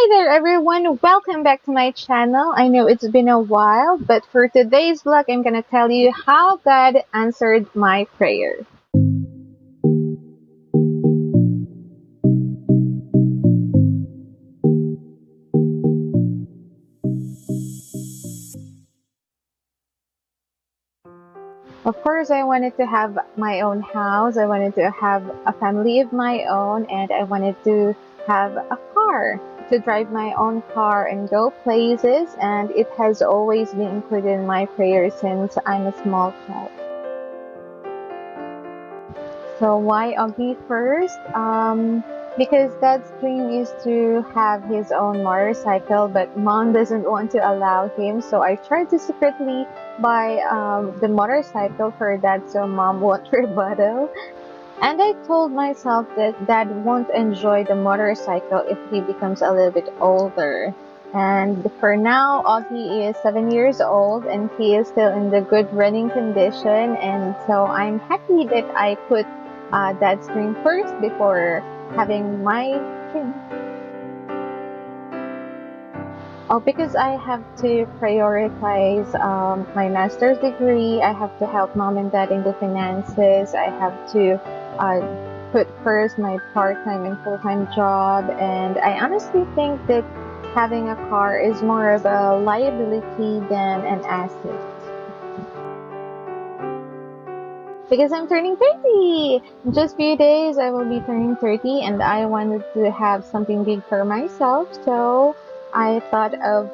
Hey there everyone, welcome back to my channel. I know it's been a while, but for today's vlog, I'm gonna tell you how God answered my prayer. Of course, I wanted to have my own house, I wanted to have a family of my own, and I wanted to have a car, to drive my own car and go places, and it has always been included in my prayers since I'm a small child. So why Augie first? Because Dad's dream is to have his own motorcycle, but Mom doesn't want to allow him. So I tried to secretly buy the motorcycle for Dad so Mom won't rebuttal. And I told myself that Dad won't enjoy the motorcycle if he becomes a little bit older. And for now, Augie is 7 years old and he is still in the good running condition. And so I'm happy that I put Dad's dream first before having my dream. Oh, because I have to prioritize my master's degree. I have to help Mom and Dad in the finances. I have to put first my part-time and full-time job. And I honestly think that having a car is more of a liability than an asset. Because I'm turning 30! In just a few days, I will be turning 30 and I wanted to have something big for myself. So I thought of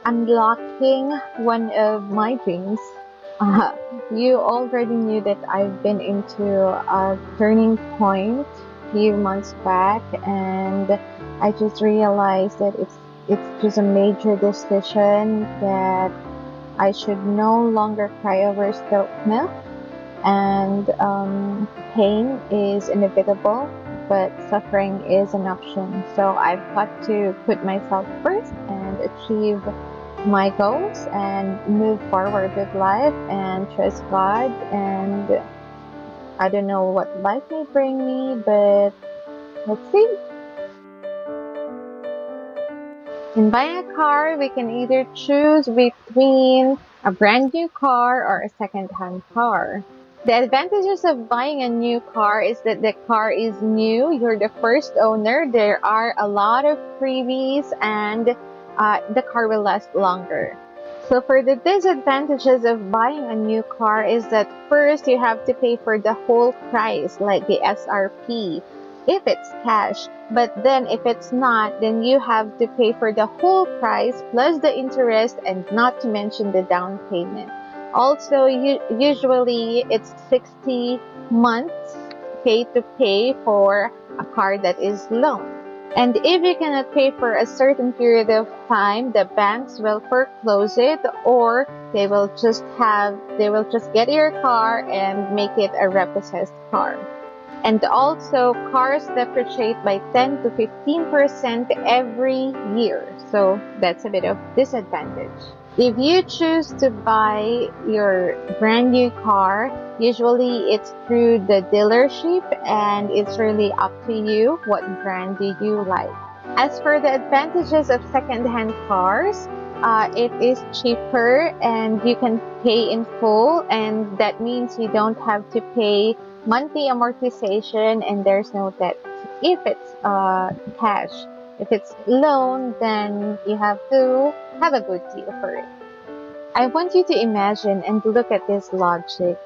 unlocking one of my dreams. You already knew that I've been into a turning point a few months back, and I just realized that it's just a major decision that I should no longer cry over spilt milk, and pain is inevitable, but suffering is an option. So I've got to put myself first and achieve my goals and move forward with life and trust God. And I don't know what life may bring me, but let's see. In buying a car, we can either choose between a brand new car or a second-hand car. The advantages of buying a new car is that the car is new, you're the first owner, there are a lot of freebies, and the car will last longer. So for the disadvantages of buying a new car is that first you have to pay for the whole price, like the SRP, if it's cash. But then if it's not, then you have to pay for the whole price plus the interest, and not to mention the down payment. Also, usually it's 60 months, okay, to pay for a car that is loaned. And if you cannot pay for a certain period of time, the banks will foreclose it, or they will just get your car and make it a repossessed car. And also, cars depreciate by 10 to 15% every year. So that's a bit of disadvantage. If you choose to buy your brand new car, usually it's through the dealership, and it's really up to you what brand do you like. As for the advantages of second-hand cars, it is cheaper and you can pay in full, and that means you don't have to pay monthly amortization and there's no debt if it's cash. If it's loan, then you have to have a good deal for it. I want you to imagine and look at this logic.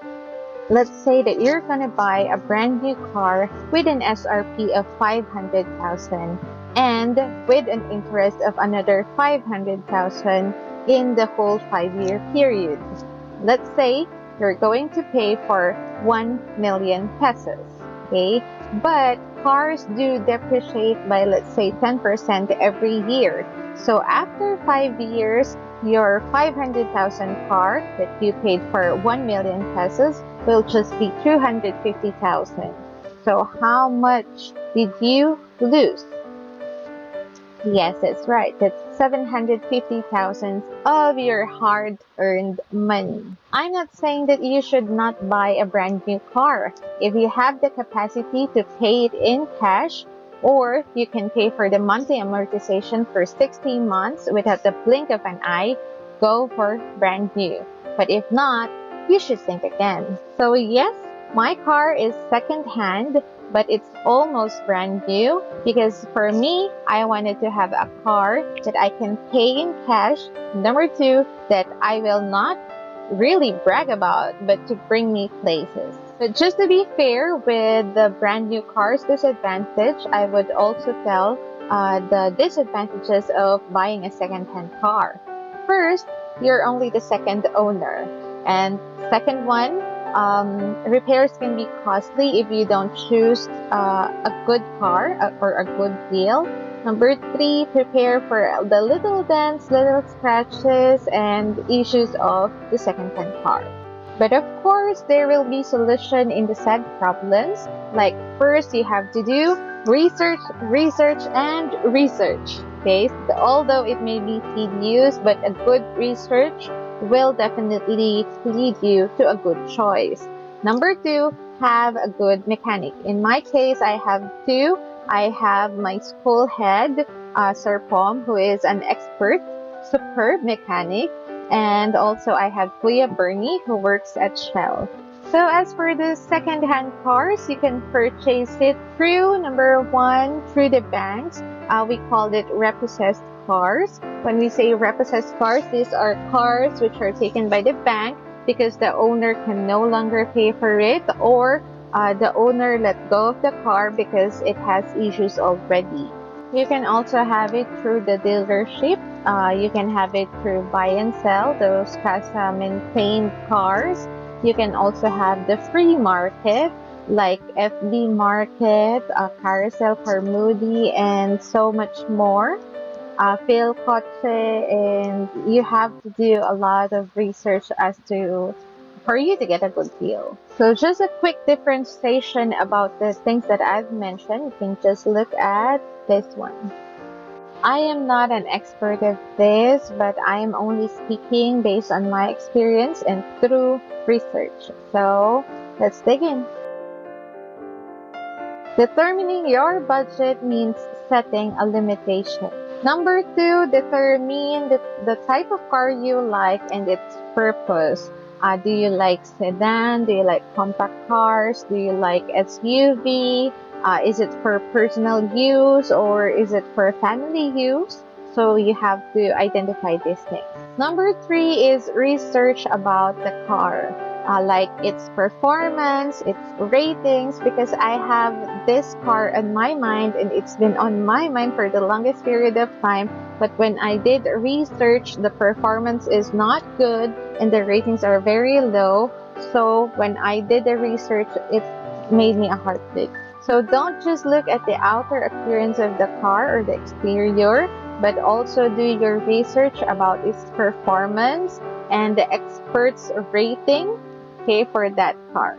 Let's say that you're gonna buy a brand new car with an SRP of 500,000 and with an interest of another 500,000 in the whole 5-year period. Let's say you're going to pay for 1 million pesos, okay? But cars do depreciate by, let's say, 10% every year. So after 5 years, your 500,000 car that you paid for 1 million pesos will just be 250,000. So how much did you lose? Yes, that's right. That's 750,000 of your hard-earned money. I'm not saying that you should not buy a brand new car. If you have the capacity to pay it in cash, Or you can pay for the monthly amortization for 16 months without the blink of an eye. Go for brand new. But if not, you should think again. So yes, my car is second-hand, but it's almost brand new because for me, I wanted to have a car that I can pay in cash. Number two, that I will not really brag about, but to bring me places. But just to be fair with the brand new car's disadvantage, I would also tell the disadvantages of buying a second-hand car. First, you're only the second owner. And second one, repairs can be costly if you don't choose a good car or a good deal. Number three, prepare for the little dents, little scratches, and issues of the second-hand car. But of course, there will be solution in the said problems. Like first, you have to do research, and research. Okay, so although it may be tedious, but a good research will definitely lead you to a good choice. Number two, have a good mechanic. In my case, I have two. I have my school head, Sir Pom, who is an expert, superb mechanic. And also I have Kuya Bernie, who works at Shell. So as for the second-hand cars, you can purchase it through, number one, through the banks. We call it repossessed cars. When we say repossessed cars, these are cars which are taken by the bank because the owner can no longer pay for it, or the owner let go of the car because it has issues already. You can also have it through the dealership. You can have it through buy and sell, those maintained cars. You can also have the free market, like FB Market, Carousel Carmudi, and so much more. Phil Koche, and you have to do a lot of research for you to get a good deal. So just a quick differentiation about the things that I've mentioned. You can just look at this one. I am not an expert of this, but I am only speaking based on my experience and through research. So let's dig in. Determining your budget means setting a limitation. Number two, determine the type of car you like and its purpose. Do you like sedan? Do you like compact cars? Do you like SUV? Is it for personal use or is it for family use? So you have to identify these things. Number three is research about the car. Like its performance, its ratings, because I have this car on my mind and it's been on my mind for the longest period of time. But when I did research, the performance is not good and the ratings are very low. So when I did the research, it made me a heartbreak. So don't just look at the outer appearance of the car or the exterior, but also do your research about its performance and the expert's rating, okay, for that car.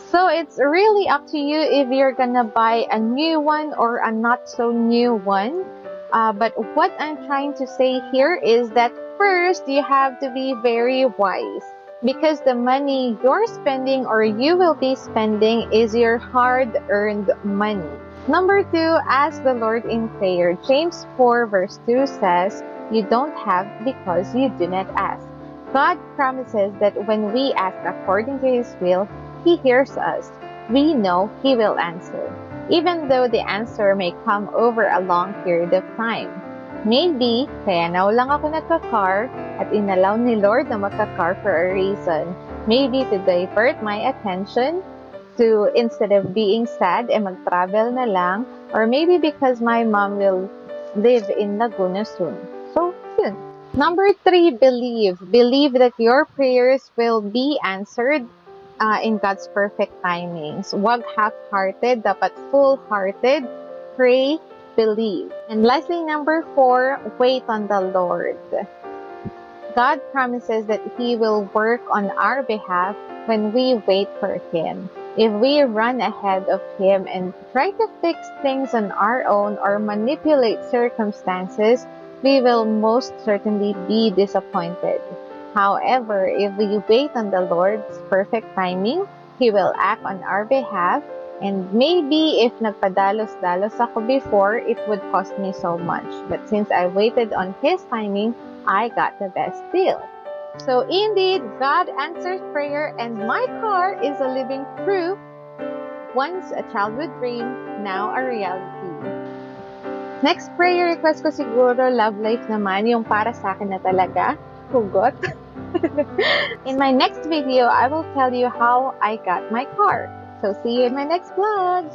So it's really up to you if you're gonna buy a new one or a not so new one. But what I'm trying to say here is that first you have to be very wise, because the money you're spending or you will be spending is your hard-earned money. Number two, ask the Lord in prayer. James 4 verse 2 says, you don't have because you do not ask. God promises that when we ask according to His will, He hears us. We know He will answer, even though the answer may come over a long period of time. Maybe, kaya now lang ako nagka-car at inalaw ni Lord na magka-car for a reason. Maybe to divert my attention to, instead of being sad, mag-travel na lang. Or maybe because my mom will live in Laguna soon. So, yun. Number three, believe. Believe that your prayers will be answered in God's perfect timings. Wag half-hearted, dapat full-hearted. Pray, believe. And lastly, number four, wait on the Lord. God promises that He will work on our behalf when we wait for Him. If we run ahead of Him and try to fix things on our own or manipulate circumstances, we will most certainly be disappointed. However, if we wait on the Lord's perfect timing, He will act on our behalf And maybe if nagpadalos-dalos ako before, it would cost me so much. But since I waited on His timing, I got the best deal. So indeed, God answers prayer, and my car is a living proof. Once a childhood dream, now a reality. Next prayer request ko siguro, love life naman, yung para sa akin na talaga, hugot. In my next video, I will tell you how I got my car. So see you in my next vlog!